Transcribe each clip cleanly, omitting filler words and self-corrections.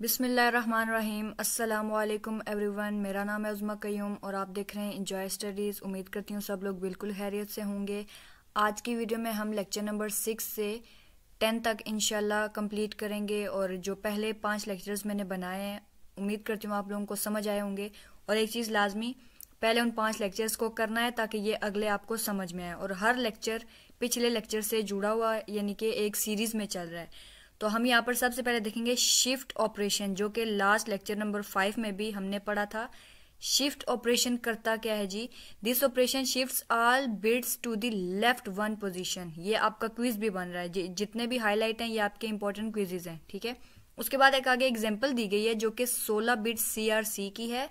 बिस्मिल्लाहिर्रहमानिर्रहीम। अस्सलामुअलैकुम एवरीवन। मेरा नाम है उज़्मा क़य्यूम और आप देख रहे हैं इंजॉय स्टडीज़। उम्मीद करती हूँ सब लोग बिल्कुल खैरियत से होंगे। आज की वीडियो में हम लेक्चर नंबर 6 से 10 तक इंशाल्लाह कंप्लीट करेंगे और जो पहले 5 लेक्चर्स मैंने बनाए हैं उम्मीद करती हूँ आप लोगों को समझ आए होंगे। और एक चीज़ लाजमी, पहले उन 5 लेक्चर्स को करना है ताकि ये अगले आपको समझ में आए। और हर लेक्चर पिछले लेक्चर से जुड़ा हुआ यानी कि एक सीरीज़ में चल रहा है। तो हम यहाँ पर सबसे पहले देखेंगे शिफ्ट ऑपरेशन, जो कि लास्ट लेक्चर नंबर 5 में भी हमने पढ़ा था। शिफ्ट ऑपरेशन करता क्या है जी? This operation shifts all bits to the left one position. ये आपका क्विज भी बन रहा है, जितने भी हाईलाइट हैं ये आपके इंपॉर्टेंट क्विजेज हैं, ठीक है। उसके बाद एक आगे एग्जाम्पल दी गई है जो कि 16 बिट CRC की है।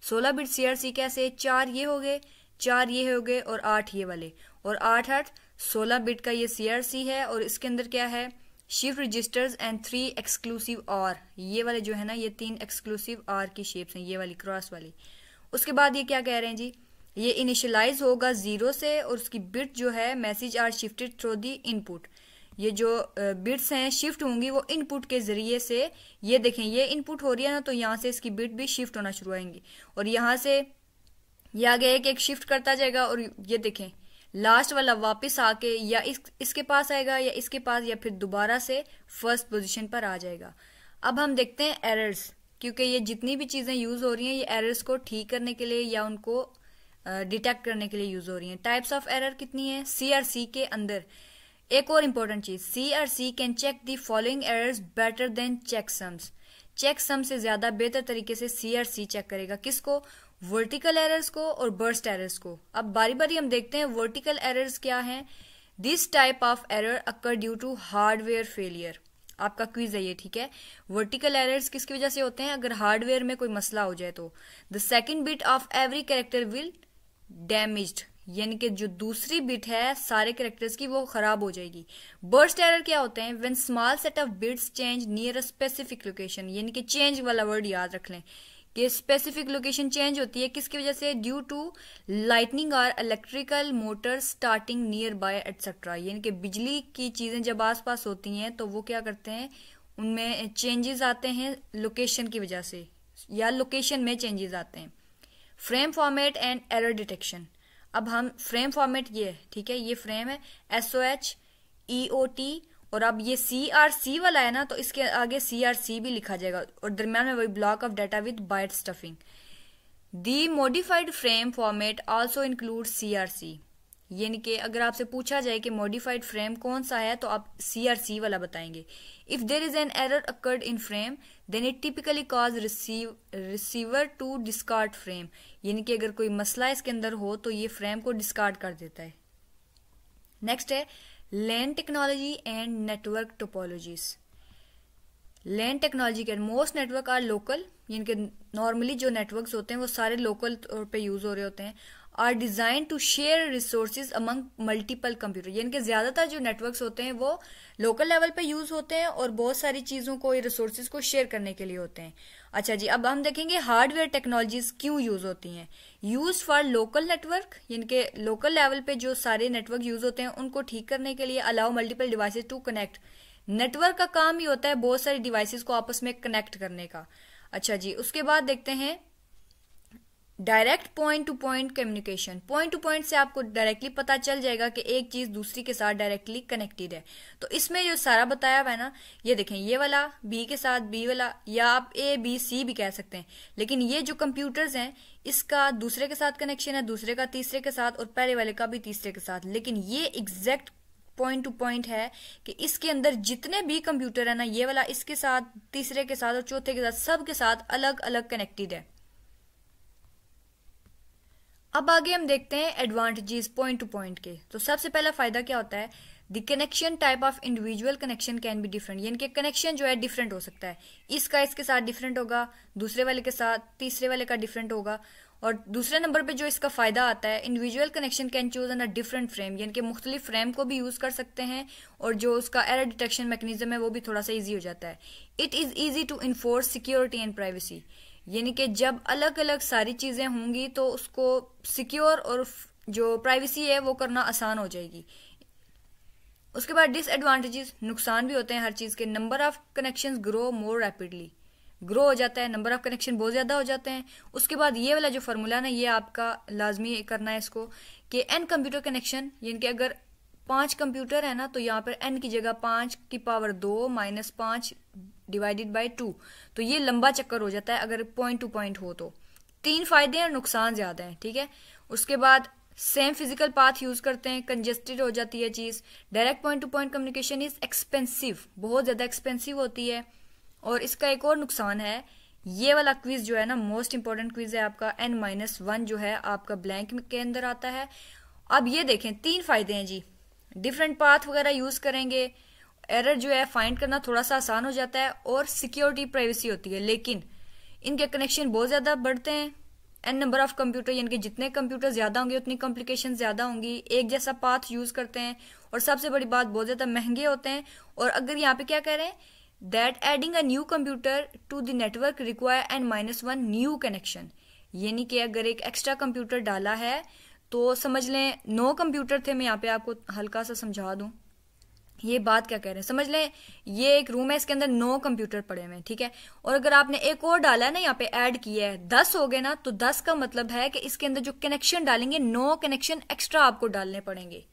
16 बिट CRC कैसे? 4 ये हो गए, 4 ये हो गए और 8 ये वाले, और 8 8 16 बिट का ये CRC है। और इसके अंदर क्या है? Shift registers and 3 exclusive are. ये वाले जो है ना, ये 3 एक्सक्लूसिव आर की शेप्स हैं, ये वाली क्रॉस वाली। उसके बाद ये क्या कह रहे हैं जी? ये इनिशियलाइज होगा 0 से और उसकी बिट जो है message are shifted through the input. ये जो बिट्स हैं शिफ्ट होंगी वो इनपुट के जरिए से। ये देखें, ये इनपुट हो रही है ना, तो यहाँ से इसकी बिट भी शिफ्ट होना शुरू होंगी और यहाँ से ये आगे एक एक शिफ्ट करता जाएगा। और ये देखें लास्ट वाला वापस आके या इसके पास आएगा या इसके पास, या फिर दोबारा से फर्स्ट पोजीशन पर आ जाएगा। अब हम देखते हैं एरर्स, क्योंकि ये जितनी भी चीजें यूज हो रही हैं ये एरर्स को ठीक करने के लिए या उनको डिटेक्ट करने के लिए यूज हो रही हैं। टाइप्स ऑफ एरर कितनी है CRC के अंदर? एक और इम्पोर्टेंट चीज, CRC can check the following errors better than check sums. Check sum से ज्यादा बेहतर तरीके से CRC चेक करेगा। किसको? वर्टिकल एरर्स को और बर्स्ट एरर्स को। अब बारी बारी हम देखते हैं वर्टिकल एरर्स क्या हैं। This type of error occur due to hardware failure. आपका क्विज है ये, ठीक है। वर्टिकल एरर्स किसकी वजह से होते हैं? अगर हार्डवेयर में कोई मसला हो जाए तो। The second bit of every character will damaged, यानी कि जो दूसरी बिट है सारे कैरेक्टर्स की वो खराब हो जाएगी। बर्स्ट एरर क्या होते हैं? When small set of bits change near a specific location, यानी कि चेंज वाला वर्ड याद रख लें कि स्पेसिफिक लोकेशन चेंज होती है किसकी वजह से? ड्यू टू लाइटनिंग और electrical motor starting near by etcetera. यानी कि बिजली की चीजें जब आसपास होती हैं तो वो क्या करते हैं, उनमें चेंजेस आते हैं लोकेशन की वजह से, या लोकेशन में चेंजेस आते हैं। Frame format and error detection. अब हम फ्रेम फॉर्मेट ये है, ठीक है, ये फ्रेम है SOH EOT, और अब ये CRC वाला है ना, तो इसके आगे CRC भी लिखा जाएगा और दरम्यान में वही block of data with byte stuffing. The modified frame format also include CRC। यानी कि अगर आपसे पूछा जाए कि मॉडिफाइड फ्रेम कौन सा है तो आप CRC वाला बताएंगे। If there is an error occurred in frame then it typically cause receiver to discard frame. यानी कि अगर कोई मसला इसके अंदर हो तो ये फ्रेम को डिस्कार्ड कर देता है। नेक्स्ट है LAN technology and network topologies. LAN technology के मोस्ट नेटवर्क आर लोकल, यानी कि नॉर्मली जो नेटवर्क्स होते हैं वो सारे लोकल तौर पे यूज हो रहे होते हैं। Are design to share resources among multiple computer, यानी कि ज्यादातर जो नेटवर्क्स होते हैं वो लोकल लेवल पे यूज होते हैं और बहुत सारी चीजों को, रिसोर्सेज को शेयर करने के लिए होते हैं। अच्छा जी, अब हम देखेंगे हार्डवेयर टेक्नोलॉजीज क्यों यूज होती हैं। यूज फॉर लोकल नेटवर्क, यानी कि लोकल लेवल पे जो सारे नेटवर्क यूज होते हैं उनको ठीक करने के लिए। Allow multiple devices to connect, network का काम ही होता है बहुत सारी डिवाइसेस को आपस में कनेक्ट करने का। अच्छा जी, उसके बाद देखते हैं direct point to point communication. Point to point से आपको डायरेक्टली पता चल जाएगा कि एक चीज दूसरी के साथ डायरेक्टली कनेक्टेड है। तो इसमें जो सारा बताया हुआ है ना, ये देखें, ये वाला B के साथ B वाला, या आप ABC भी कह सकते हैं। लेकिन ये जो कंप्यूटर्स हैं इसका दूसरे के साथ कनेक्शन है, दूसरे का तीसरे के साथ, और पहले वाले का भी तीसरे के साथ। लेकिन ये एग्जैक्ट पॉइंट टू पॉइंट है कि इसके अंदर जितने भी कंप्यूटर है ना, ये वाला इसके साथ, तीसरे के साथ और चौथे के साथ, सब के साथ अलग अलग कनेक्टेड है। अब आगे हम देखते हैं एडवांटेजेस पॉइंट टू पॉइंट के। तो सबसे पहला फायदा क्या होता है? The connection type of individual connection can be different, यानी कि कनेक्शन जो है डिफरेंट हो सकता है। इसका इसके साथ डिफरेंट होगा, दूसरे वाले के साथ, तीसरे वाले का डिफरेंट होगा। और दूसरे नंबर पे जो इसका फायदा आता है, individual connection can choose on a different frame, यानी कि मुख्तलिफ फ्रेम को भी यूज कर सकते हैं और जो उसका एरर डिटेक्शन मैकेनिज्म है वो भी थोड़ा सा ईजी हो जाता है। It is easy to enforce security and privacy, यानी कि जब अलग अलग सारी चीजें होंगी तो उसको सिक्योर और जो प्राइवेसी है वो करना आसान हो जाएगी। उसके बाद डिसएडवांटेजेस, नुकसान भी होते हैं हर चीज के। Number of connections grow more rapidly, grow हो जाता है, नंबर ऑफ कनेक्शन बहुत ज़्यादा हो जाते हैं। उसके बाद ये वाला जो फार्मूला ना, ये आपका लाजमी करना है इसको कि n कंप्यूटर कनेक्शन, यानी कि अगर 5 कंप्यूटर है ना तो यहाँ पर n की जगह 5 की पावर 2 माइनस 5 डिवाइडेड बाई 2, तो ये लंबा चक्कर हो जाता है अगर पॉइंट टू पॉइंट हो तो। 3 फायदे हैं और नुकसान ज़्यादा है, ठीक है। उसके बाद सेम फिजिकल पाथ यूज करते हैं, कंजेस्टेड हो जाती है चीज। Direct point to point communication is expensive, बहुत ज्यादा एक्सपेंसिव होती है। और इसका एक और नुकसान है, ये वाला क्विज जो है ना मोस्ट इंपॉर्टेंट क्विज है आपका, n-1 जो है आपका ब्लैंक के अंदर आता है। अब ये देखें 3 फायदे हैं जी, डिफरेंट पाथ वगैरह यूज करेंगे, एरर जो है फाइंड करना थोड़ा सा आसान हो जाता है, और सिक्योरिटी प्राइवेसी होती है। लेकिन इनके कनेक्शन बहुत ज्यादा बढ़ते हैं, n नंबर ऑफ कंप्यूटर, यानी कि जितने कंप्यूटर ज्यादा होंगे उतनी कॉम्प्लिकेशन ज्यादा होंगी। एक जैसा पाथ यूज करते हैं, और सबसे बड़ी बात बहुत ज्यादा महंगे होते हैं। और अगर यहाँ पे क्या कह रहे हैं, that adding a new computer to the network require n-1 new connection, यानी कि अगर एक एक्स्ट्रा कंप्यूटर डाला है तो समझ लें 9 कंप्यूटर थे। मैं यहाँ पे आपको हल्का सा समझा दूं ये बात क्या कह रहे हैं। समझ लें ये एक रूम है, इसके अंदर 9 कंप्यूटर पड़े हुए हैं, ठीक है। और अगर आपने एक और डाला है ना, यहाँ पे ऐड किया है, 10 हो गए ना, तो 10 का मतलब है कि इसके अंदर जो कनेक्शन डालेंगे 9 कनेक्शन एक्स्ट्रा आपको डालने पड़ेंगे।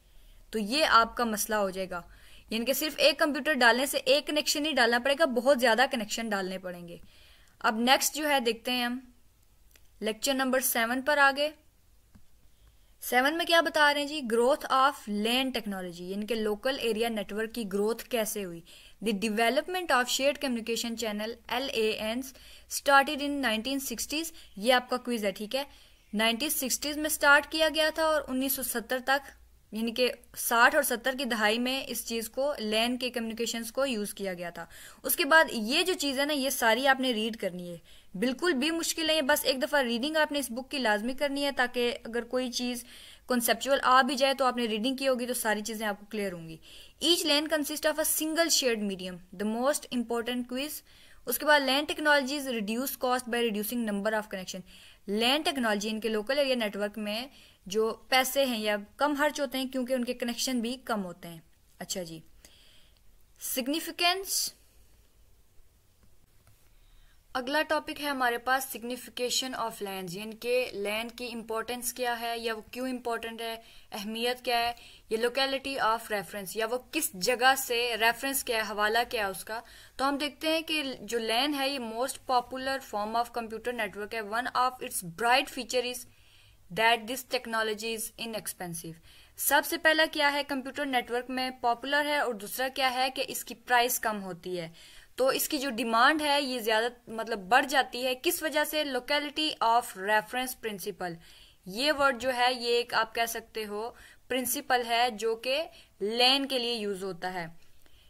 तो ये आपका मसला हो जाएगा, यानी कि सिर्फ एक कंप्यूटर डालने से एक कनेक्शन नहीं डालना पड़ेगा, बहुत ज्यादा कनेक्शन डालने पड़ेंगे। अब नेक्स्ट जो है देखते हैं हम लेक्चर नंबर 7 पर आगे। 7 में क्या बता रहे हैं जी, ग्रोथ ऑफ लैन टेक्नोलॉजी, यानी कि लोकल एरिया नेटवर्क की ग्रोथ कैसे हुई। The development of shared communication channel LANs started in 1960s, ये आपका क्विज है, ठीक है। 1960s में स्टार्ट किया गया था और 1970 तक, यानी कि 60 और 70 की दहाई में इस चीज को लैन के कम्युनिकेशंस को यूज किया गया था। उसके बाद ये जो चीज है ना, ये सारी आपने रीड करनी है, बिल्कुल भी मुश्किल है, बस एक दफा रीडिंग आपने इस बुक की लाजमी करनी है, ताकि अगर कोई चीज कॉन्सेप्चुअल आ भी जाए तो आपने रीडिंग की होगी तो सारी चीजें आपको क्लियर होंगी। Each LAN consist of a single shared medium, the most important quiz. उसके बाद LAN technologies reduce cost by reducing number of connection. LAN technology, इनके लोकल एरिया नेटवर्क में जो पैसे हैं या कम खर्च होते हैं क्योंकि उनके कनेक्शन भी कम होते हैं। अच्छा जी, सिग्निफिकेंस। अगला टॉपिक है हमारे पास सिग्निफिकेशन ऑफ लैंड, यानी कि लैंड की इंपॉर्टेंस क्या है या वो क्यों इंपॉर्टेंट है, अहमियत क्या है, ये लोकेलिटी ऑफ रेफरेंस, या वो किस जगह से रेफरेंस क्या है, हवाला क्या है उसका। तो हम देखते हैं कि जो लैन है ये most popular form of computer network है। One of its bright feature is that this technology is inexpensive. सबसे पहला क्या है, कंप्यूटर नेटवर्क में पॉपुलर है, और दूसरा क्या है कि इसकी प्राइस कम होती है। तो इसकी जो डिमांड है ये ज्यादा मतलब बढ़ जाती है, किस वजह से, लोकेलिटी ऑफ रेफरेंस प्रिंसिपल। ये वर्ड जो है ये एक आप कह सकते हो प्रिंसिपल है जो कि लैन के लिए यूज होता है।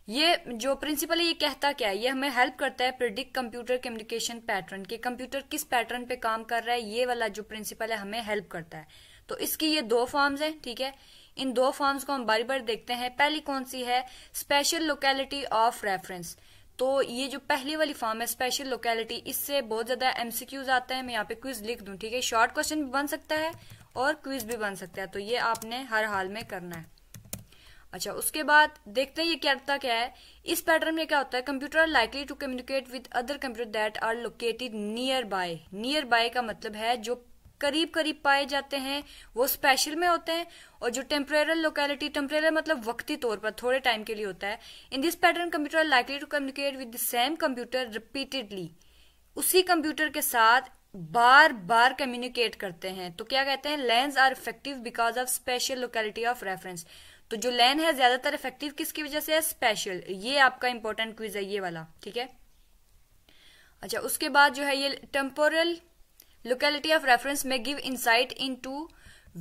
ये जो प्रिंसिपल है ये कहता क्या है, ये हमें हेल्प करता है प्रिडिक्ट कंप्यूटर कम्युनिकेशन पैटर्न, के कंप्यूटर किस पैटर्न पे काम कर रहा है, ये वाला जो प्रिंसिपल है हमें हेल्प करता है। तो इसकी ये 2 फॉर्म्स हैं, ठीक है। इन 2 फॉर्म्स को हम बारी बारी देखते हैं। पहली कौन सी है, स्पेशल लोकेलिटी ऑफ रेफरेंस। तो ये जो पहली वाली फॉर्म है स्पेशल लोकेलिटी, इससे बहुत ज्यादा MCQs आते हैं। मैं यहाँ पे क्विज लिख दूं, ठीक है। शॉर्ट क्वेश्चन भी बन सकता है और क्विज भी बन सकता है, तो ये आपने हर हाल में करना है। अच्छा, उसके बाद देखते हैं ये करता क्या है। इस पैटर्न में क्या होता है, computer are likely to communicate with other computer that are located near by. Near by का मतलब है जो करीब करीब पाए जाते हैं वो स्पेशल में होते हैं, और जो टेम्परेरल लोकेलिटी, टेम्परेरल मतलब वक्ती तौर पर थोड़े टाइम के लिए होता है। In this pattern computer are likely to communicate with the same computer repeatedly, उसी कंप्यूटर के साथ बार बार कम्युनिकेट करते हैं। तो क्या कहते हैं, LANs are effective because of special locality of reference. तो जो लैन है ज्यादातर इफेक्टिव किसकी वजह से है, स्पेशल। ये आपका इंपॉर्टेंट क्विज है ये वाला, ठीक है। अच्छा, उसके बाद जो है ये टेम्पोरल लोकेलिटी ऑफ रेफरेंस में give insight into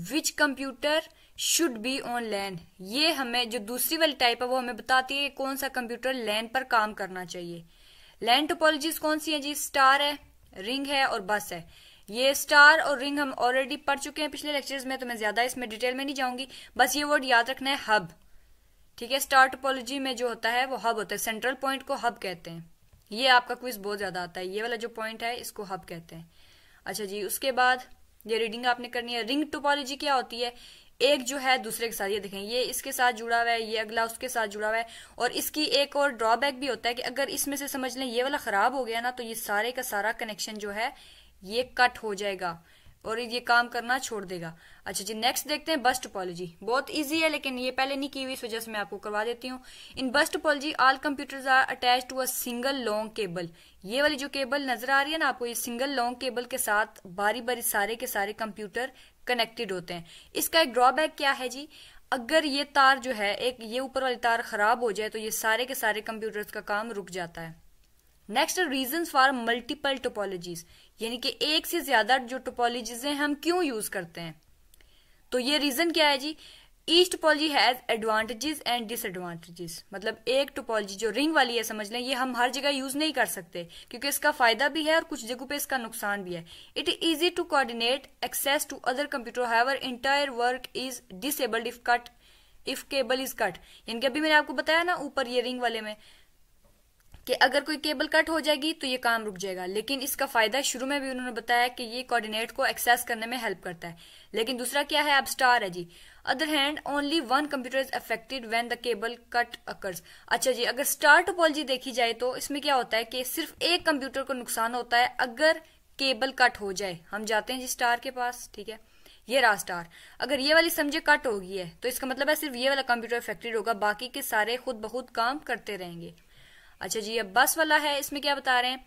which computer should be on LAN. ये हमें जो दूसरी वाली टाइप है वो हमें बताती है कौन सा कंप्यूटर लैन पर काम करना चाहिए। लैन टोपोलॉजीज कौन सी है जी, स्टार है, रिंग है और बस है। ये स्टार और रिंग हम ऑलरेडी पढ़ चुके हैं पिछले लेक्चर्स में, तो मैं ज्यादा इसमें डिटेल में नहीं जाऊंगी। बस ये वर्ड याद रखना है, हब, ठीक है। स्टार टोपोलॉजी में जो होता है वो हब होता है, सेंट्रल पॉइंट को हब कहते हैं। ये आपका क्विज बहुत ज्यादा आता है, ये वाला जो पॉइंट है इसको हब कहते हैं। अच्छा जी, उसके बाद ये रीडिंग आपने करनी है। रिंग टोपोलॉजी क्या होती है, एक जो है दूसरे के साथ, ये देखें ये इसके साथ जुड़ा हुआ है, ये अगला उसके साथ जुड़ा हुआ है। और इसकी एक और ड्रॉबैक भी होता है कि अगर इसमें से समझ लें ये वाला खराब हो गया ना, तो ये सारे का सारा कनेक्शन जो है ये कट हो जाएगा और ये काम करना छोड़ देगा। अच्छा जी, नेक्स्ट देखते हैं बस टोपोलॉजी। बहुत इजी है लेकिन ये पहले नहीं की हुई, इस वजह से मैं आपको करवा देती हूँ। In bus topology all computers are attach to a single long cable. ये वाली जो केबल नजर आ रही है ना आपको, ये सिंगल लॉन्ग केबल के साथ बारी बारी सारे के सारे कंप्यूटर कनेक्टेड होते हैं। इसका एक ड्रॉबैक क्या है जी, अगर ये तार जो है एक ये ऊपर वाली तार खराब हो जाए तो ये सारे के सारे कंप्यूटर्स का काम रुक जाता है। Next, reasons for multiple topologies, यानी कि एक से ज्यादा जो टोपोलॉजीज हैं हम क्यों यूज करते हैं। तो ये रीजन क्या है जी, each topology has advantages and disadvantages. मतलब एक टोपोलॉजी जो रिंग वाली है समझ लें, ये हम हर जगह यूज नहीं कर सकते क्योंकि इसका फायदा भी है और कुछ जगहों पे इसका नुकसान भी है। It is easy to coordinate access to other computer, however entire work is disabled if cable is cut. यानी कि अभी मैंने आपको बताया ना ऊपर ये रिंग वाले में कि अगर कोई केबल कट हो जाएगी तो ये काम रुक जाएगा, लेकिन इसका फायदा शुरू में भी उन्होंने बताया कि ये कोऑर्डिनेट को एक्सेस करने में हेल्प करता है। लेकिन दूसरा क्या है, अब स्टार है जी। Other hand only one computer is affected when the cable cut occurs. अच्छा जी, अगर स्टार टोपोलॉजी देखी जाए तो इसमें क्या होता है कि सिर्फ एक कंप्यूटर को नुकसान होता है अगर केबल कट हो जाए। हम जाते हैं जी स्टार के पास, ठीक है, ये रहा स्टार। अगर ये वाली समझे कट होगी है तो इसका मतलब है सिर्फ ये वाला कंप्यूटर अफेक्टेड होगा, बाकी के सारे खुद ब खुद काम करते रहेंगे। अच्छा जी, अब बस वाला है, इसमें क्या बता रहे हैं,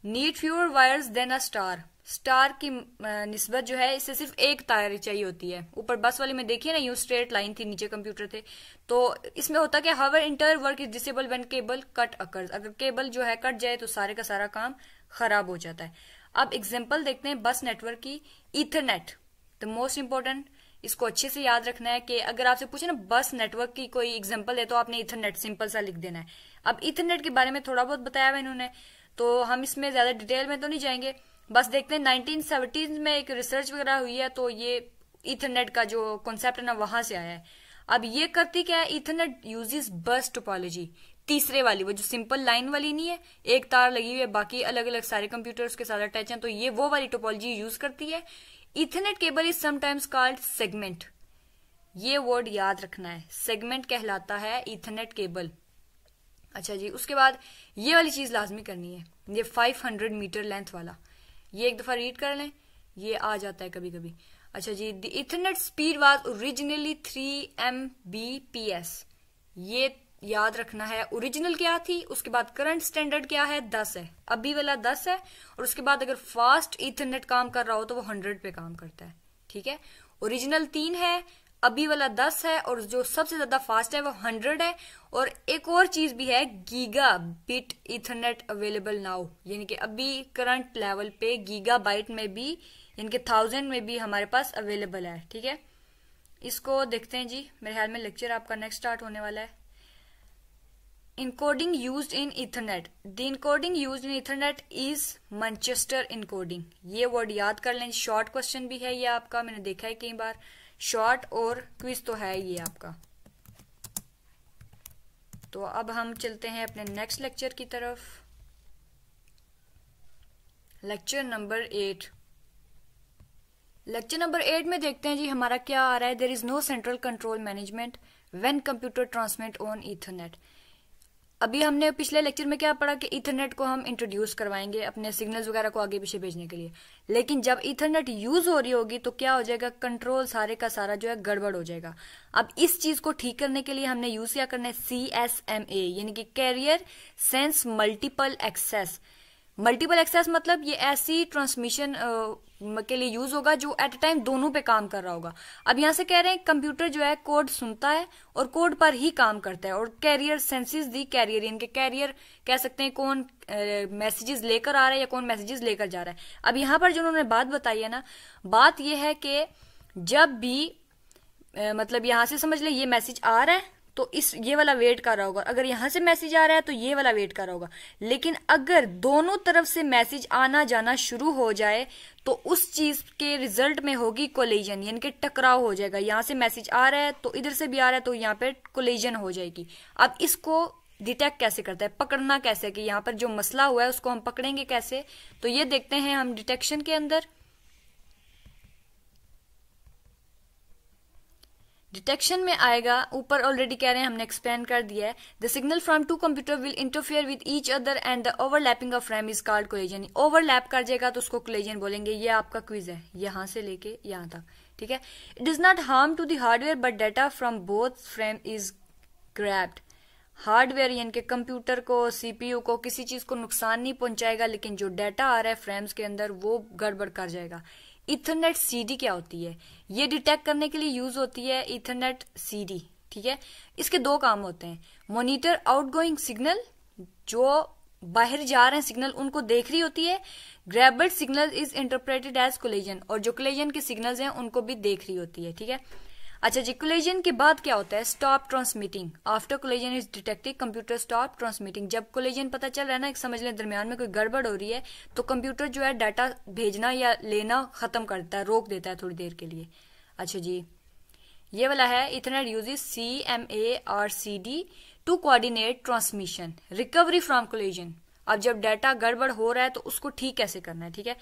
need fewer wires than a star. Star की निस्बत जो है इससे सिर्फ एक तार चाहिए होती है। ऊपर बस वाले में देखिए ना यूं स्ट्रेट लाइन थी, नीचे कंप्यूटर थे। तो इसमें होता क्या, however inter work is disable when cable cut occurs. अगर केबल जो है कट जाए तो सारे का सारा काम खराब हो जाता है। अब एग्जाम्पल देखते हैं बस नेटवर्क की। ईथरनेट द मोस्ट इंपॉर्टेंट, इसको अच्छे से याद रखना है कि अगर आपसे पूछे ना बस नेटवर्क की कोई एग्जांपल है तो आपने इथरनेट सिंपल सा लिख देना है। अब इथरनेट के बारे में थोड़ा बहुत बताया हुआ इन्होंने, तो हम इसमें ज्यादा डिटेल में तो नहीं जाएंगे, बस देखते हैं 1970s में एक रिसर्च वगैरह हुई है तो ये इथरनेट का जो कॉन्सेप्ट है ना वहां से आया है। अब ये करती क्या है, इथरनेट यूजेस बस टोपोलॉजी, तीसरे वाली, वो जो सिंपल लाइन वाली नहीं है, एक तार लगी हुई है बाकी अलग अलग सारे कंप्यूटर्स के साथ अटैच हैं, तो ये वो वाली टोपोलॉजी यूज करती है। Ethernet cable is sometimes called segment, ये वर्ड याद रखना है, सेगमेंट कहलाता है इथरनेट केबल। अच्छा जी, उसके बाद ये वाली चीज लाजमी करनी है, ये 500 मीटर लेंथ वाला, ये एक दफा रीड कर लें, ये आ जाता है कभी कभी। अच्छा जी, the ethernet speed was originally 3 Mbps, ये याद रखना है, ओरिजिनल क्या थी, उसके बाद करंट स्टैंडर्ड क्या है, 10 है, अभी वाला 10 है, और उसके बाद अगर फास्ट इथरनेट काम कर रहा हो तो वो 100 पे काम करता है, ठीक है। ओरिजिनल 3 है, अभी वाला 10 है, और जो सबसे ज्यादा फास्ट है वो 100 है। और एक और चीज भी है, giga bit Ethernet available now, यानी कि अभी करंट लेवल पे गीगा बाइट में भी, यानी कि 1000 में भी हमारे पास अवेलेबल है, ठीक है। इसको देखते हैं जी, मेरे ख्याल में लेक्चर आपका नेक्स्ट स्टार्ट होने वाला है। Encoding used in Ethernet. The encoding used in Ethernet is Manchester encoding. ये वर्ड याद कर लें, शॉर्ट क्वेश्चन भी है ये आपका, मैंने देखा है कई बार, शॉर्ट और क्विज तो है ये आपका। तो अब हम चलते हैं अपने नेक्स्ट लेक्चर की तरफ, लेक्चर नंबर 8। लेक्चर नंबर 8 में देखते हैं जी हमारा क्या आ रहा है, there is no central control management when computer transmit on Ethernet. अभी हमने पिछले लेक्चर में क्या पढ़ा कि इथरनेट को हम इंट्रोड्यूस करवाएंगे अपने सिग्नल्स वगैरह को आगे पीछे भेजने के लिए, लेकिन जब इथरनेट यूज हो रही होगी तो क्या हो जाएगा, कंट्रोल सारे का सारा जो है गड़बड़ हो जाएगा। अब इस चीज को ठीक करने के लिए हमने यूज क्या करना है, CSMA, यानी कि carrier sense multiple access. Multiple access मतलब ये ऐसी ट्रांसमिशन के लिए यूज होगा जो एट अ टाइम दोनों पे काम कर रहा होगा। अब यहाँ से कह रहे हैं कंप्यूटर जो है कोड सुनता है और कोड पर ही काम करता है, और कैरियर सेंसेस दी कैरियर, यानी कि कैरियर कह सकते हैं कौन मैसेजेस लेकर आ रहा है या कौन मैसेजेस लेकर जा रहा है। अब यहाँ पर जो उन्होंने बात बताई है ना, बात यह है कि जब भी मतलब यहाँ से समझ ले ये मैसेज आ रहा है तो इस ये वाला वेट कर रहा होगा, अगर यहां से मैसेज आ रहा है तो ये वाला वेट कर रहा होगा। लेकिन अगर दोनों तरफ से मैसेज आना जाना शुरू हो जाए तो उस चीज के रिजल्ट में होगी कोलिजन, यानी कि टकराव हो जाएगा। यहां से मैसेज आ रहा है तो इधर से भी आ रहा है तो यहाँ पे कोलिजन हो जाएगी। अब इसको डिटेक्ट कैसे करता है, पकड़ना कैसे, कि यहाँ पर जो मसला हुआ है उसको हम पकड़ेंगे कैसे, तो ये देखते हैं हम डिटेक्शन के अंदर। डिटेक्शन में आएगा, ऊपर ऑलरेडी कह रहे हैं, हमने एक्सप्लेन कर दिया है। The signal from two computer will interfere with each other and the overlapping of frame is called collision. Overlap कर जाएगा तो उसको कोलिजन बोलेंगे। ये आपका क्विज है, यहां से लेके यहां तक, ठीक है। It is not harm to the hardware but data from both frame is grabbed. Hardware यानी कि कंप्यूटर को, सीपीयू को, किसी चीज को नुकसान नहीं पहुंचाएगा, लेकिन जो डाटा आ रहा है फ्रेम्स के अंदर वो गड़बड़ कर जाएगा। इथरनेट सीडी क्या होती है? ये डिटेक्ट करने के लिए यूज होती है इथरनेट सीडी, ठीक है। इसके दो काम होते हैं। मॉनिटर आउटगोइंग सिग्नल, जो बाहर जा रहे हैं सिग्नल उनको देख रही होती है। Grabbed signal is interpreted as collision, और जो कोलिजन के सिग्नल्स हैं उनको भी देख रही होती है, ठीक है। अच्छा जी, कोलिजन के बाद क्या होता है? Stop transmitting. After collision is detected computer stop transmitting. जब कोलिजन पता चल रहा है ना, समझ लें दरमियान में कोई गड़बड़ हो रही है, तो कंप्यूटर जो है डाटा भेजना या लेना खत्म कर देता है, रोक देता है थोड़ी देर के लिए। अच्छा जी, ये वाला है Ethernet uses CMARCD to coordinate transmission recovery from collision. अब जब डाटा गड़बड़ हो रहा है तो उसको ठीक कैसे करना है, ठीक है।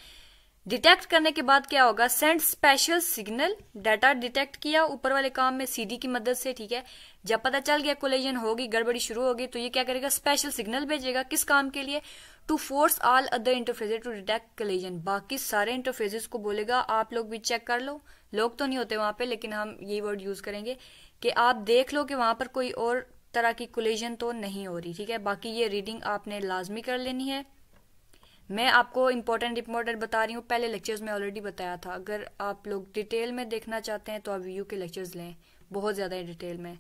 डिटेक्ट करने के बाद क्या होगा? Send special signal. Data detect किया ऊपर वाले काम में सीडी की मदद से, ठीक है। जब पता चल गया कोलिजन होगी, गड़बड़ी शुरू होगी, तो ये क्या करेगा? स्पेशल सिग्नल भेजेगा। किस काम के लिए? To force all other interfaces to detect collision. बाकी सारे इंटरफेसेस को बोलेगा आप लोग भी चेक कर लो। लोग तो नहीं होते वहां पे, लेकिन हम यही वर्ड यूज करेंगे कि आप देख लो कि वहां पर कोई और तरह की कोलिजन तो नहीं हो रही, ठीक है। बाकी ये रीडिंग आपने लाजमी कर लेनी है। मैं आपको इंपॉर्टेंट बता रही हूँ, पहले लेक्चर्स में ऑलरेडी बताया था। अगर आप लोग डिटेल में देखना चाहते हैं तो आप व्यू के लेक्चर्स लें, बहुत ज्यादा डिटेल में।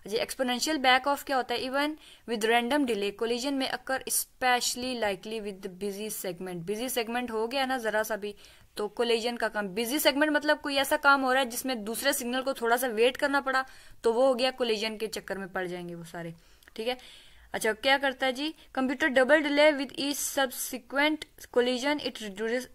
जी, एक्सपोनेंशियल बैक ऑफ क्या होता है? Even with random delay collision में occur especially likely with busy segment. Busy segment हो गया ना जरा सा भी, तो कोलिजन का काम। बिजी सेगमेंट मतलब कोई ऐसा काम हो रहा है जिसमें दूसरे सिग्नल को थोड़ा सा वेट करना पड़ा, तो वो हो गया कोलिजन के चक्कर में पड़ जाएंगे वो सारे, ठीक है। अच्छा, क्या करता है जी? Computer double delay with each subsequent collision it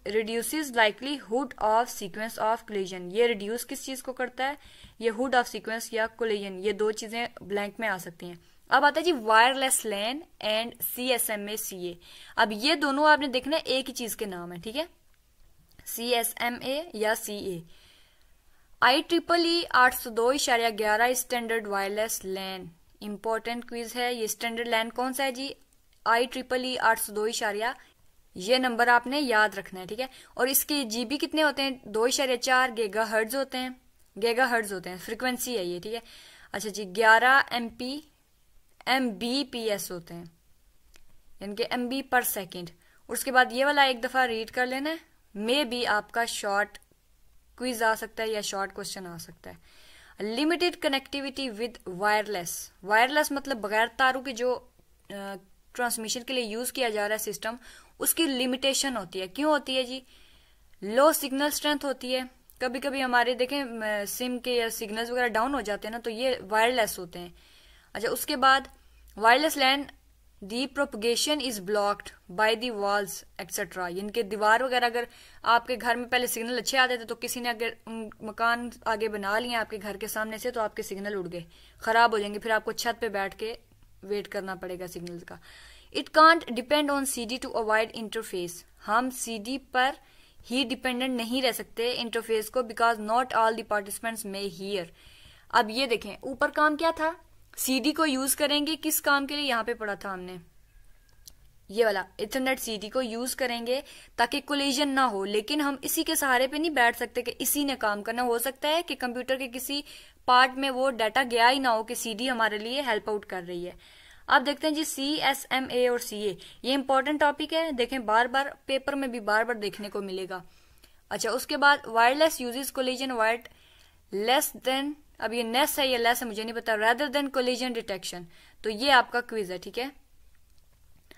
reduces likelihood of sequence of collision. ये रिड्यूस किस चीज को करता है? ये हुड ऑफ सीक्वेंस या कोलिजन, ये दो चीजें ब्लैंक में आ सकती हैं। अब आता है जी वायरलेस लैन एंड CSMA/CA। अब ये दोनों आपने देखना एक ही चीज के नाम है, ठीक है, CSMA या CA। IEEE 802.11 स्टैंडर्ड वायरलेस लैन इंपॉर्टेंट क्विज है। ये स्टैंडर्ड लैन कौन सा है जी? IEEE 802. ये नंबर आपने याद रखना है, ठीक है। और इसके GB कितने होते हैं? 2.4 गीगाहर्ट्ज होते हैं, गीगाहर्ट्ज होते हैं, फ्रीक्वेंसी है ये, ठीक है। अच्छा जी, 11 MBPS होते हैं, यानी कि MB पर सेकेंड। उसके बाद ये वाला एक दफा रीड कर लेना है, मे भी आपका शॉर्ट क्विज आ सकता है या शॉर्ट क्वेश्चन आ सकता है। Limited connectivity with wireless. Wireless मतलब बगैर तारों के जो ट्रांसमिशन के लिए यूज किया जा रहा है सिस्टम, उसकी लिमिटेशन होती है। क्यों होती है जी? लो सिग्नल स्ट्रेंथ होती है। कभी कभी हमारे देखें सिम के या सिग्नल्स वगैरह डाउन हो जाते हैं ना, तो ये वायरलेस होते हैं। अच्छा, उसके बाद wireless LAN the propagation is blocked by the walls etcetera. यानी कि दीवार वगैरह, अगर आपके घर में पहले सिग्नल अच्छे आते थे तो किसी ने अगर मकान आगे बना लिए आपके घर के सामने से, तो आपके सिग्नल उड़ गए, खराब हो जाएंगे, फिर आपको छत पे बैठ के वेट करना पड़ेगा सिग्नल का। It can't depend on CD to avoid interface. हम CD पर ही डिपेंडेंट नहीं रह सकते इंटरफेस को, because not all the participants may here. अब ये देखें, ऊपर काम क्या था? CD को यूज करेंगे किस काम के लिए? यहाँ पे पढ़ा था हमने, ये वाला इथरनेट CD को यूज करेंगे ताकि कोलिजन ना हो। लेकिन हम इसी के सहारे पे नहीं बैठ सकते कि इसी ने काम करना। हो सकता है कि कंप्यूटर के किसी पार्ट में वो डाटा गया ही ना हो कि CD हमारे लिए हेल्प आउट कर रही है। अब देखते हैं जी CSMA और CA। ये इंपॉर्टेंट टॉपिक है, देखें बार बार पेपर में भी बार बार देखने को मिलेगा। अच्छा, उसके बाद wireless uses collision wired less than, अब ये नेस है या लेस है मुझे नहीं पता, रेदर देन कोलिजन डिटेक्शन। तो ये आपका क्विज है, ठीक है।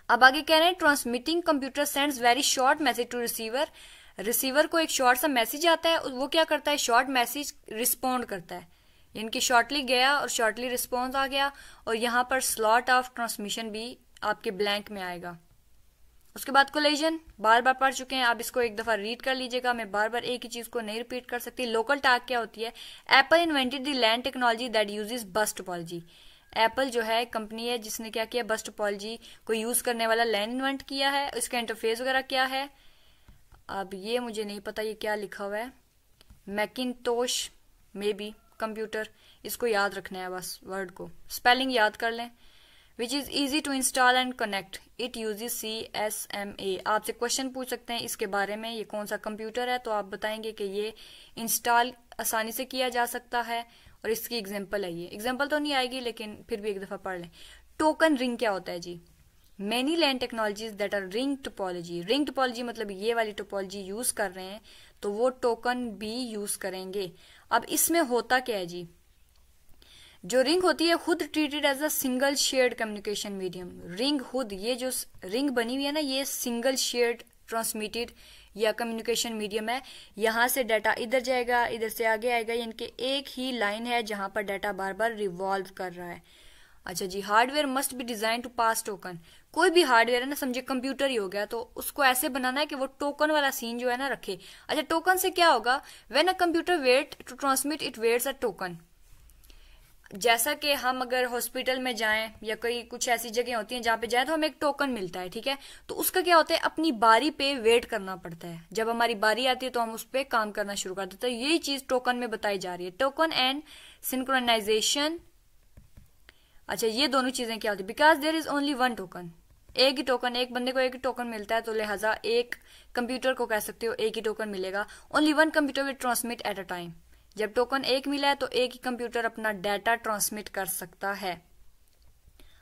अब आगे कह रहे हैं transmitting computer sends very short message to receiver. Receiver को एक शॉर्ट सा मैसेज आता है, वो क्या करता है? शॉर्ट मैसेज रिस्पॉन्ड करता है, यानी कि शॉर्टली गया और शॉर्टली रिस्पॉन्स आ गया। और यहाँ पर स्लॉट ऑफ ट्रांसमिशन भी आपके ब्लैंक में आएगा। उसके बाद कोलिजन बार बार पढ़ चुके हैं, आप इसको एक दफा रीड कर लीजिएगा, मैं बार बार एक ही चीज को नहीं रिपीट कर सकती। लोकल टैग क्या होती है? Apple invented the LAN technology that uses bus topology. Apple जो है कंपनी है जिसने क्या किया? बस टोपोलॉजी को यूज करने वाला लैन इन्वेंट किया है। इसका इंटरफेस वगैरह क्या है? अब ये मुझे नहीं पता ये क्या लिखा हुआ है, मैकिनटोश में भी कंप्यूटर, इसको याद रखना है बस, वर्ड को स्पेलिंग याद कर लें। Which is easy to install and connect, it uses CSMA। आपसे क्वेश्चन पूछ सकते हैं इसके बारे में, ये कौन सा कंप्यूटर है, तो आप बताएंगे कि ये इंस्टॉल आसानी से किया जा सकता है और इसकी एग्जांपल है। ये एग्जांपल तो नहीं आएगी लेकिन फिर भी एक दफा पढ़ लें। टोकन रिंग क्या होता है जी? Many LAN technologies that are ring topology, ring topology मतलब ये वाली टोपोलॉजी यूज कर रहे हैं तो वो टोकन भी यूज करेंगे। अब इसमें होता क्या है जी, जो रिंग होती है खुद treated as a single shared communication medium. Ring खुद, ये जो रिंग बनी हुई है ना, ये सिंगल शेयर्ड ट्रांसमिटेड या कम्युनिकेशन मीडियम है। यहाँ से डाटा इधर जाएगा, इधर से आगे आएगा, यानी कि एक ही लाइन है जहां पर डाटा बार बार रिवॉल्व कर रहा है। अच्छा जी, hardware must be design to pass token. कोई भी हार्डवेयर है ना, समझे कंप्यूटर ही हो गया, तो उसको ऐसे बनाना है कि वो टोकन वाला सीन जो है ना रखे। अच्छा, टोकन से क्या होगा? When a computer wait to transmit it waits a token. जैसा कि हम अगर हॉस्पिटल में जाएं या कोई कुछ ऐसी जगह होती हैं जहां पे जाएं तो हमें एक टोकन मिलता है, ठीक है। तो उसका क्या होता है, अपनी बारी पे वेट करना पड़ता है। जब हमारी बारी आती है तो हम उस पर काम करना शुरू कर देते हैं। यही चीज टोकन में बताई जा रही है, टोकन एंड सिंक्रोनाइजेशन। अच्छा, ये दोनों चीजें क्या होती है? Because there is only one token, एक ही टोकन, एक बंदे को एक ही टोकन मिलता है, तो लिहाजा एक कंप्यूटर को कह सकते हो एक ही टोकन मिलेगा। Only one computer will transmit at a time. जब टोकन एक मिला है तो एक ही कंप्यूटर अपना डाटा ट्रांसमिट कर सकता है।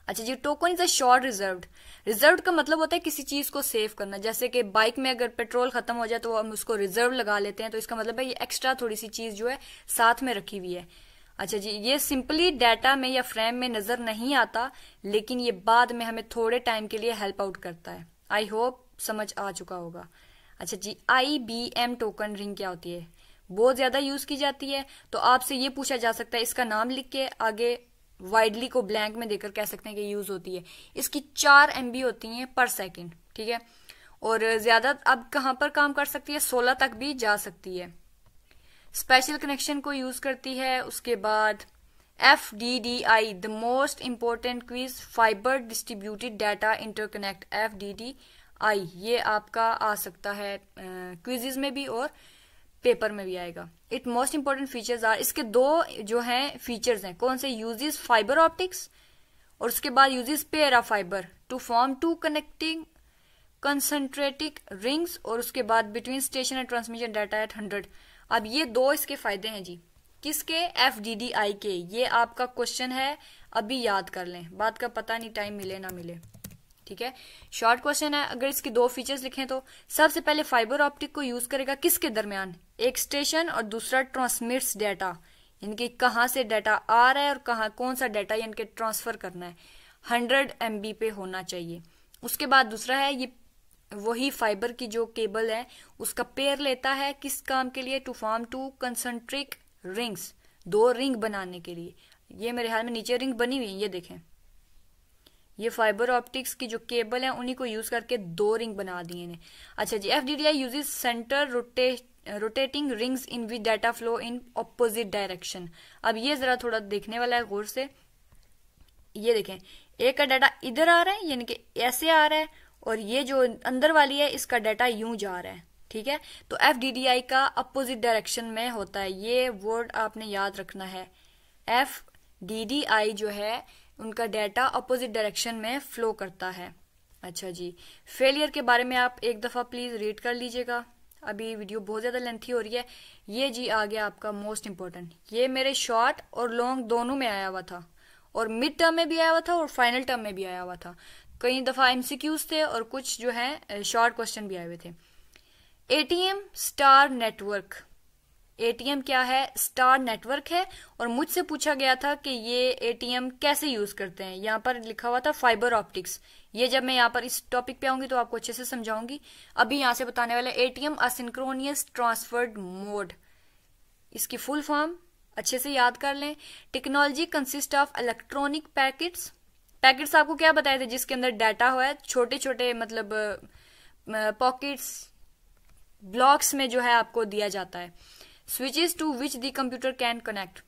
अच्छा जी, token is a short reserved. Reserved का मतलब होता है किसी चीज को सेव करना। जैसे कि बाइक में अगर पेट्रोल खत्म हो जाए तो हम उसको रिजर्व लगा लेते हैं, तो इसका मतलब है ये एक्स्ट्रा थोड़ी सी चीज जो है साथ में रखी हुई है। अच्छा जी, ये सिंपली डाटा में या फ्रेम में नजर नहीं आता, लेकिन ये बाद में हमें थोड़े टाइम के लिए हेल्प आउट करता है। आई होप समझ आ चुका होगा। अच्छा जी, IBM टोकन रिंग क्या होती है? बहुत ज्यादा यूज की जाती है, तो आपसे ये पूछा जा सकता है, इसका नाम लिख के आगे वाइडली को ब्लैंक में देकर कह सकते हैं कि यूज होती है। इसकी 4 MB होती हैं पर सेकंड, ठीक है। और ज्यादा अब कहां पर काम कर सकती है? 16 तक भी जा सकती है। स्पेशल कनेक्शन को यूज करती है। उसके बाद FDDI, the most important quiz, fibre distributed data interconnect, FDDI ये आपका आ सकता है क्विजेज में भी और पेपर में भी आएगा। It most important features are, इसके दो जो हैं फीचर्स हैं, कौन से? यूजेस फाइबर ऑप्टिक्स और उसके बाद uses pair of fiber to form 2 connecting concentric rings, और उसके बाद between station and transmission data at 100। अब ये दो इसके फायदे हैं जी, किसके? FDDI के। ये आपका क्वेश्चन है, अभी याद कर लें, बात का पता नहीं टाइम मिले ना मिले, ठीक है। शॉर्ट क्वेश्चन है। अगर इसके दो फीचर्स लिखें तो सबसे पहले फाइबर ऑप्टिक को यूज करेगा किसके दरमियान? एक स्टेशन और दूसरा ट्रांसमिट्स डाटा, यानी कि कहां से डाटा आ रहा है और कहां कौन सा डाटा यानी कि ट्रांसफर करना है, 100 MB पे होना चाहिए। उसके बाद दूसरा है, ये वही फाइबर की जो केबल है उसका पेयर लेता है किस काम के लिए? To form 2 concentric rings, 2 ring बनाने के लिए। ये मेरे हाल में नीचे रिंग बनी हुई है, ये देखें, ये फाइबर ऑप्टिक्स की जो केबल है उन्हीं को यूज करके 2 रिंग बना दिए ने। अच्छा जी, FDDI uses centre rotating rings in which data flow in opposite direction. अब ये जरा थोड़ा देखने वाला है गौर से। ये देखें, एक का डाटा इधर आ रहा है यानी कि ऐसे आ रहा है, और ये जो अंदर वाली है इसका डाटा यूं जा रहा है, ठीक है। तो FDDI का अपोजिट डायरेक्शन में होता है, ये वर्ड आपने याद रखना है। FDDI जो है उनका डाटा अपोजिट डायरेक्शन में फ्लो करता है। अच्छा जी, फेलियर के बारे में आप एक दफा प्लीज रीड कर लीजिएगा, अभी वीडियो बहुत ज्यादा लेंथी हो रही है। ये जी आ गया आपका मोस्ट इंपोर्टेंट, ये मेरे शॉर्ट और लॉन्ग दोनों में आया हुआ था, और मिड टर्म में भी आया हुआ था और फाइनल टर्म में भी आया हुआ था। कई दफा MCQs थे और कुछ जो है शॉर्ट क्वेश्चन भी आए हुए थे। ATM स्टार नेटवर्क, ATM क्या है? स्टार नेटवर्क है। और मुझसे पूछा गया था कि ये ATM कैसे यूज करते हैं, यहाँ पर लिखा हुआ था फाइबर ऑप्टिक्स। ये जब मैं यहाँ पर इस टॉपिक पे आऊंगी तो आपको अच्छे से समझाऊंगी। अभी यहाँ से बताने वाले ATM असिंक्रोनियस ट्रांसफर्ड मोड, इसकी फुल फॉर्म अच्छे से याद कर लें। Technology consist of electronic packets. Packets आपको क्या बताए थे? जिसके अंदर डाटा हुआ है, छोटे छोटे मतलब पॉकेट्स ब्लॉक्स में जो है आपको दिया जाता है। Switches to which the computer can connect,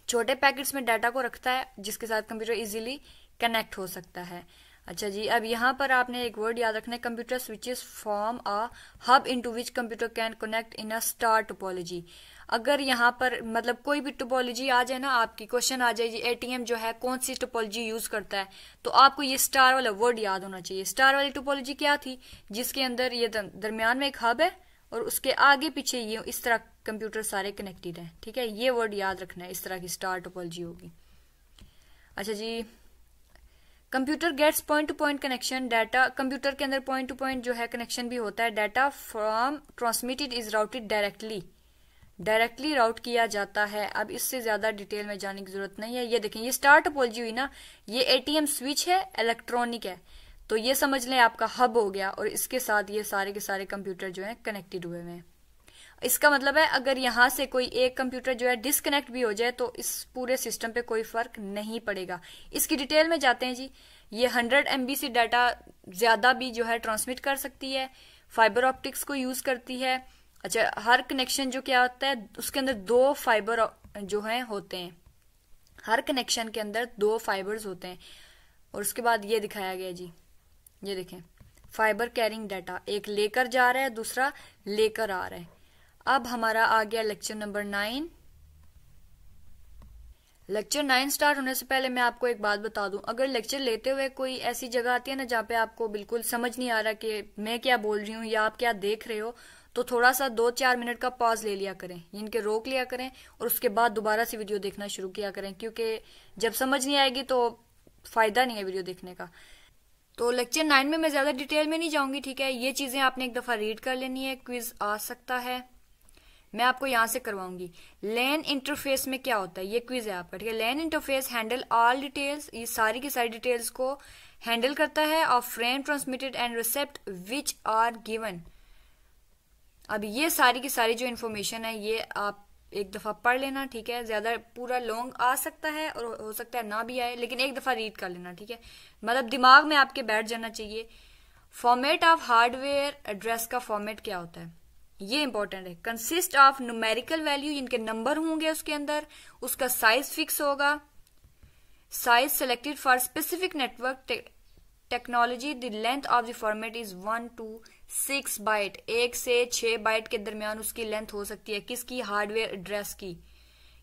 छोटे पैकेट्स में डाटा को रखता है जिसके साथ कंप्यूटर इजीली कनेक्ट हो सकता है। अच्छा जी, अब यहाँ पर आपने एक वर्ड याद रखना है, computer switches form a hub into which computer can connect in a star topology. अगर यहाँ पर मतलब कोई भी टोपोलॉजी आ जाए ना, आपकी क्वेश्चन आ जाए जी एटीएम जो है कौन सी टोपोलॉजी यूज करता है, तो आपको ये स्टार वाला वर्ड याद होना चाहिए। स्टार वाली टोपोलॉजी क्या थी, जिसके अंदर ये दरमियान में एक हब है और उसके आगे पीछे ये इस तरह कंप्यूटर सारे कनेक्टेड हैं, ठीक है, ये वर्ड याद रखना है, इस तरह की स्टार टोपोलॉजी होगी। अच्छा जी, computer gets point to point connection data, computer के अंदर पॉइंट टू पॉइंट जो है कनेक्शन भी होता है। Data from transmitted is routed directly route किया जाता है। अब इससे ज्यादा डिटेल में जाने की जरूरत नहीं है। ये देखें, ये स्टार टोपोलॉजी हुई ना, ये एटीएम स्विच है, इलेक्ट्रॉनिक है, तो ये समझ लें आपका हब हो गया और इसके साथ ये सारे के सारे कंप्यूटर जो है कनेक्टेड हुए हैं। इसका मतलब है अगर यहां से कोई एक कंप्यूटर जो है डिस्कनेक्ट भी हो जाए तो इस पूरे सिस्टम पे कोई फर्क नहीं पड़ेगा। इसकी डिटेल में जाते हैं जी। ये 100 MB से डाटा ज्यादा भी जो है ट्रांसमिट कर सकती है, फाइबर ऑप्टिक्स को यूज करती है। अच्छा, हर कनेक्शन जो क्या होता है उसके अंदर 2 फाइबर जो है होते हैं, हर कनेक्शन के अंदर 2 फाइबर्स होते हैं। और उसके बाद ये दिखाया गया जी, ये देखें, फाइबर कैरिंग डाटा, एक लेकर जा रहा है दूसरा लेकर आ रहा है। अब हमारा आ गया लेक्चर नंबर 9। लेक्चर 9 स्टार्ट होने से पहले मैं आपको एक बात बता दूं, अगर लेक्चर लेते हुए कोई ऐसी जगह आती है ना जहाँ पे आपको बिल्कुल समझ नहीं आ रहा कि मैं क्या बोल रही हूँ या आप क्या देख रहे हो, तो थोड़ा सा 2-4 मिनट का पॉज ले लिया करें, इनके रोक लिया करें और उसके बाद दोबारा से वीडियो देखना शुरू किया करें, क्योंकि जब समझ नहीं आएगी तो फायदा नहीं है वीडियो देखने का। तो लेक्चर 9 में मैं ज्यादा डिटेल में नहीं जाऊंगी, ठीक है, ये चीजें आपने एक दफा रीड कर लेनी है, क्विज आ सकता है, मैं आपको यहां से करवाऊंगी। लैन इंटरफेस में क्या होता है, ये क्विज है आपका, ठीक है। LAN interface handle all details, ये सारी की सारी डिटेल्स को हैंडल करता है, of frame transmitted and receipt which are given. अब ये सारी की सारी जो इन्फॉर्मेशन है ये आप एक दफा पढ़ लेना, ठीक है, ज्यादा पूरा लॉन्ग आ सकता है और हो सकता है ना भी आए, लेकिन एक दफा रीड कर लेना, ठीक है, मतलब दिमाग में आपके बैठ जाना चाहिए। फॉर्मेट ऑफ हार्डवेयर एड्रेस का फॉर्मेट क्या होता है, ये इंपॉर्टेंट है। कंसिस्ट ऑफ न्यूमेरिकल वैल्यू, इनके नंबर होंगे उसके अंदर, उसका साइज फिक्स होगा, size selected for specific network technology, the length of the format is 1 to 6 byte, 1 से 6 बाइट के दरमियान उसकी लेंथ हो सकती है, किसकी, हार्डवेयर एड्रेस की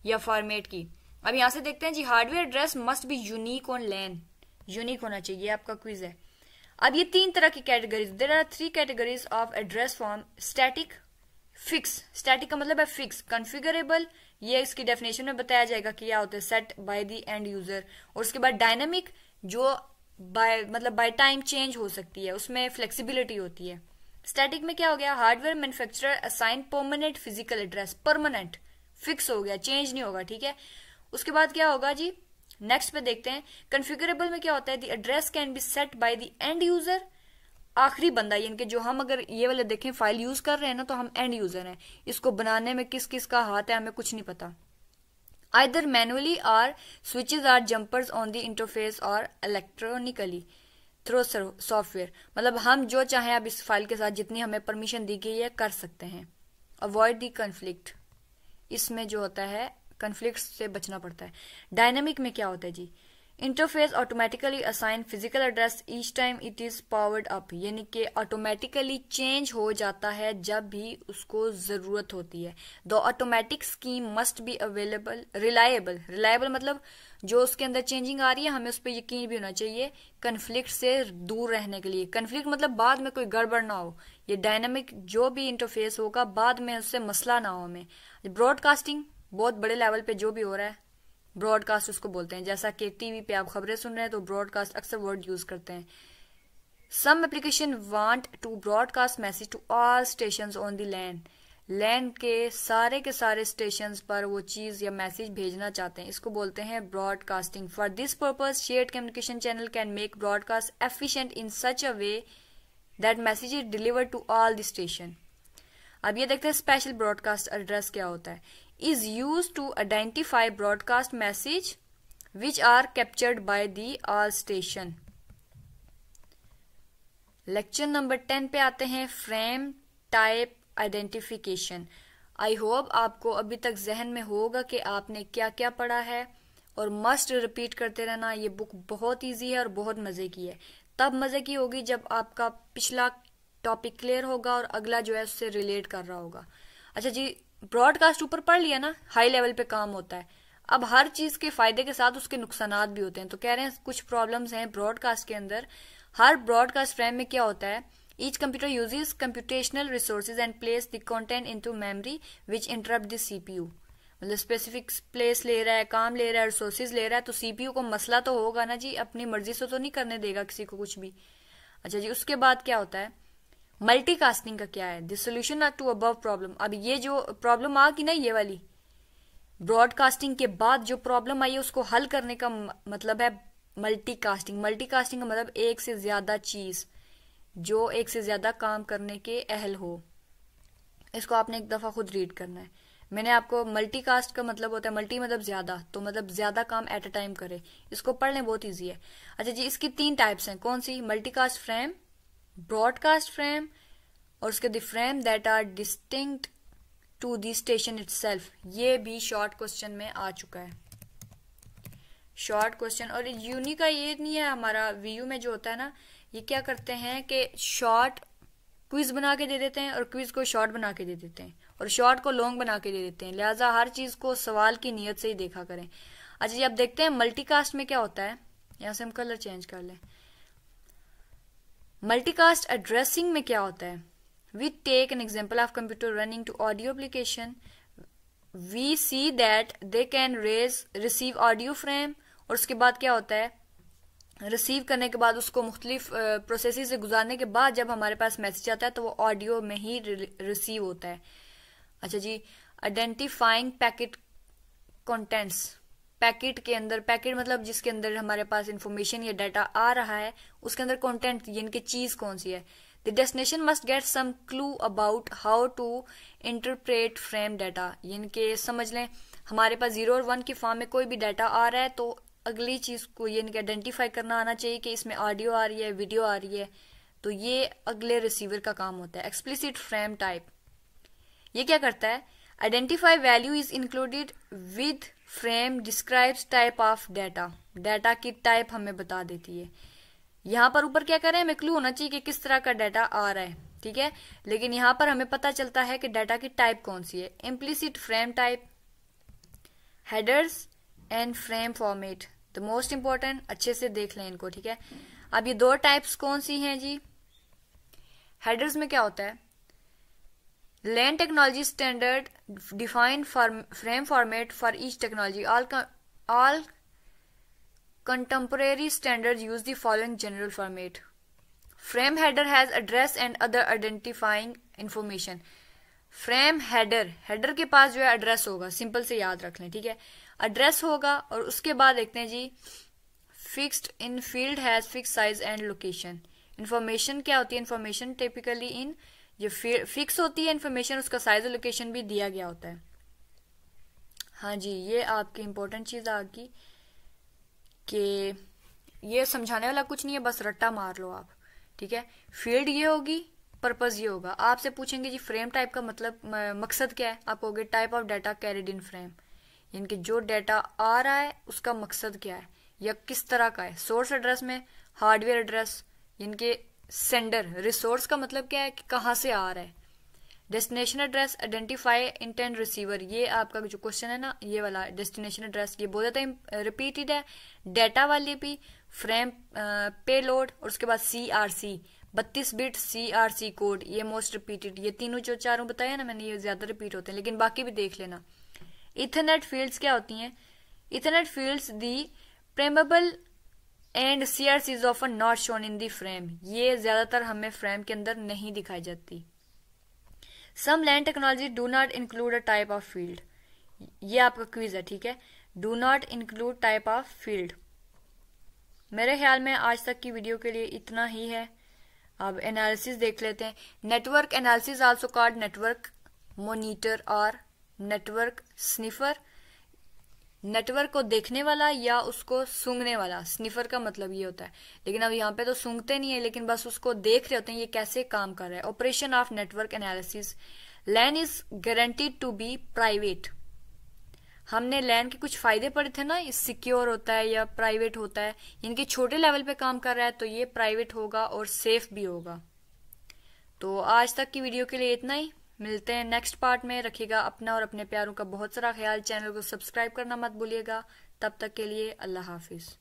या फॉर्मेट की। अब यहां से देखते हैं जी, hardware address must be unique on LAN, unique होना चाहिए, आपका क्विज है। अब ये 3 तरह की categories, there are 3 categories of address form, static, fix, static का मतलब है फिक्स, कॉन्फ़िगरेबल, ये इसकी डेफिनेशन में बताया जाएगा कि क्या होता है, set by the end user. और उसके बाद डायनामिक, जो बाय टाइम चेंज हो सकती है, उसमें फ्लेक्सिबिलिटी होती है। स्टैटिक में क्या हो गया, hardware manufacturer assign permanent physical address, permanent fix हो गया, चेंज नहीं होगा, ठीक है। उसके बाद क्या होगा जी, नेक्स्ट पे देखते हैं, कॉन्फ़िगरेबल में क्या होता है, the address can be set by the end user, आखिरी बंदा, यानी कि जो हम अगर ये वाले देखें फाइल यूज कर रहे हैं ना, तो हम एंड यूजर हैं, इसको बनाने में किस किस का हाथ है हमें कुछ नहीं पता। Either manually or switches or jumpers on the interface or electronically through software, मतलब हम जो चाहें अब इस फाइल के साथ जितनी हमें परमिशन दी गई है कर सकते हैं। अवॉइड द कन्फ्लिक्ट, इसमें जो होता है कन्फ्लिक्ट से बचना पड़ता है। डायनामिक में क्या होता है जी, interface automatically assign physical address each time it is powered up, यानी कि ऑटोमेटिकली चेंज हो जाता है जब भी उसको जरूरत होती है। The automatic scheme must be available, reliable, reliable मतलब जो उसके अंदर चेंजिंग आ रही है हमें उस पर यकीन भी होना चाहिए, कन्फ्लिक्ट से दूर रहने के लिए। कन्फ्लिक्ट मतलब बाद में कोई गड़बड़ ना हो, ये डायनामिक जो भी इंटरफेस होगा बाद में उससे मसला ना हो हमें। ब्रॉडकास्टिंग, बहुत बड़े लेवल पे जो भी हो रहा है ब्रॉडकास्ट उसको बोलते हैं, जैसा कि टीवी पे आप खबरें सुन रहे हैं तो ब्रॉडकास्ट अक्सर वर्ड यूज करते हैं। Some application want to broadcast message to all stations on the LAN, LAN के सारे स्टेशंस पर वो चीज या मैसेज भेजना चाहते हैं, इसको बोलते हैं broadcasting. For this purpose shared communication channel can make broadcast efficient in such a way that message is delivered to all the station. अब ये देखते हैं स्पेशल ब्रॉडकास्ट एड्रेस क्या होता है। is used to identify broadcast message which are captured by the all station। Lecture number 10 पे आते हैं, frame type identification. I hope आपको अभी तक जहन में होगा कि आपने क्या क्या पढ़ा है, और मस्ट रिपीट करते रहना। ये बुक बहुत इजी है और बहुत मजे की है। तब मजे की होगी जब आपका पिछला टॉपिक क्लियर होगा और अगला जो है उससे रिलेट कर रहा होगा। अच्छा जी, ब्रॉडकास्ट ऊपर पढ़ लिया ना, हाई लेवल पे काम होता है। अब हर चीज के फायदे के साथ उसके नुकसानात भी होते हैं। तो कह रहे हैं कुछ प्रॉब्लम्स हैं ब्रॉडकास्ट के अंदर। हर ब्रॉडकास्ट फ्रेम में क्या होता है, each computer uses computational resources and place the content into memory which interrupt the CPU. मतलब स्पेसिफिक प्लेस ले रहा है, काम ले रहा है, रिसोर्सेज ले रहा है, तो सीपीयू को मसला तो होगा ना जी, अपनी मर्जी से तो नहीं करने देगा किसी को कुछ भी। अच्छा जी, उसके बाद क्या होता है, मल्टीकास्टिंग का क्या है, the solution to above problem. अब ये जो प्रॉब्लम आ गई ना, ये वाली ब्रॉडकास्टिंग के बाद जो प्रॉब्लम आई है उसको हल करने का मतलब है मल्टीकास्टिंग। मल्टीकास्टिंग का मतलब एक से ज्यादा चीज जो एक से ज्यादा काम करने के अहल हो। इसको आपने एक दफा खुद रीड करना है। मैंने आपको मल्टीकास्ट का मतलब होता है, मल्टी मतलब ज्यादा, तो मतलब ज्यादा काम एट अ टाइम करे। इसको पढ़ लें, बहुत इजी है। अच्छा जी, इसकी 3 टाइप्स हैं। कौन सी, मल्टीकास्ट फ्रेम, ब्रॉडकास्ट फ्रेम, और उसके the frame that are distinct to the station itself. ये भी शॉर्ट क्वेश्चन में आ चुका है, शॉर्ट क्वेश्चन। और यूनी का ये नहीं है, हमारा वीयू में जो होता है ना, ये क्या करते हैं कि शॉर्ट क्विज बना के दे देते हैं और क्विज को शॉर्ट बना के दे देते हैं और शॉर्ट को लॉन्ग बना के दे देते हैं। लिहाजा हर चीज को सवाल की नीयत से ही देखा करें। अच्छा जी, अब देखते हैं मल्टीकास्ट में क्या होता है। यहां से हम कलर चेंज कर लें। मल्टीकास्ट एड्रेसिंग में क्या होता है, we take an example of computer running two audio application, we see that they can receive audio frame, और उसके बाद क्या होता है, रिसीव करने के बाद उसको मुख्तलिफ प्रोसेसिंग से गुजारने के बाद जब हमारे पास मैसेज आता है तो वो ऑडियो में ही रिसीव होता है। अच्छा जी, आइडेंटिफाइंग पैकेट कंटेंट्स। पैकेट के अंदर, पैकेट मतलब जिसके अंदर हमारे पास इंफॉर्मेशन या डाटा आ रहा है, उसके अंदर कंटेंट यानी कि चीज कौन सी है। The destination must get some clue about how to interpret frame data. यानी कि समझ लें हमारे पास 0 और 1 की फॉर्म में कोई भी डाटा आ रहा है तो अगली चीज को यानी कि आइडेंटिफाई करना आना चाहिए कि इसमें ऑडियो आ रही है, वीडियो आ रही है। तो ये अगले रिसीवर का काम होता है। एक्सप्लिसिट फ्रेम टाइप, ये क्या करता है, identify value is included with frame describes type of data. Data की टाइप हमें बता देती है। यहाँ पर ऊपर क्या कर रहे हैं, हमें क्लू होना चाहिए कि किस तरह का डाटा आ रहा है, ठीक है। लेकिन यहाँ पर हमें पता चलता है कि डाटा की टाइप कौन सी है। Implicit frame type, headers and frame format, the most important, अच्छे से देख लें इनको, ठीक है। अब ये 2 टाइप्स कौन सी हैं जी। हेडर्स में क्या होता है, LAN technology standard define frame format for each technology, all contemporary standards use the following general format. Frame header has address and other identifying information. Frame header के पास जो है एड्रेस होगा, सिंपल से याद रख लें, ठीक है। एड्रेस होगा और उसके बाद देखते हैं जी, fixed in field has fix size and location. Information क्या होती है, इन्फॉर्मेशन टिपिकली इन जो फिक्स होती है इन्फॉर्मेशन, उसका साइज और लोकेशन भी दिया गया होता है। हाँ जी, ये आपकी इंपॉर्टेंट चीज आ गई कि ये समझाने वाला कुछ नहीं है, बस रट्टा मार लो आप, ठीक है। फील्ड ये होगी, पर्पस ये होगा। आपसे पूछेंगे जी फ्रेम टाइप का मतलब मकसद क्या है, आप कहोगे type of data carried in frame, यानी कि जो डाटा आ रहा है उसका मकसद क्या है या किस तरह का है। सोर्स एड्रेस में हार्डवेयर एड्रेस, यानी कि सेंडर, रिसोर्स का मतलब क्या है कि कहाँ से आ रहा है। Destination address, identify intent receiver, ये आपका जो क्वेश्चन है ना, ये वाला डेस्टिनेशन एड्रेस, ये बहुत ज्यादा रिपीटेड है। डाटा वाले भी, फ्रेम पेलोड, और उसके बाद CRC 32 बिट CRC कोड, ये मोस्ट रिपीटेड। ये तीनों जो चारों बताया ना मैंने, ये ज्यादा रिपीट होते हैं, लेकिन बाकी भी देख लेना। इथरनेट फील्ड्स क्या होती हैं, ethernet fields the preamble and CRC is often not shown in the frame, ये ज्यादातर हमें फ्रेम के अंदर नहीं दिखाई जाती। Some LAN technology do not include a type of field, ये आपका क्विज है, ठीक है। Do not include type of field. मेरे ख्याल में आज तक की वीडियो के लिए इतना ही है। अब एनालिसिस देख लेते हैं। Network analysis also called network monitor और नेटवर्क स्निफर। नेटवर्क को देखने वाला या उसको सूंघने वाला, स्निफर का मतलब ये होता है। लेकिन अब यहाँ पे तो सूंघते नहीं है, लेकिन बस उसको देख रहे होते हैं ये कैसे काम कर रहा है। Operation of network analysis, LAN is guaranteed to be private. हमने लैन के कुछ फायदे पढ़े थे ना, सिक्योर होता है या प्राइवेट होता है, इनके छोटे लेवल पे काम कर रहा है तो ये प्राइवेट होगा और सेफ भी होगा। तो आज तक की वीडियो के लिए इतना ही। मिलते हैं नेक्स्ट पार्ट में। रखिएगा अपना और अपने प्यारों का बहुत सारा ख्याल। चैनल को सब्सक्राइब करना मत भूलिएगा। तब तक के लिए अल्लाह हाफिज।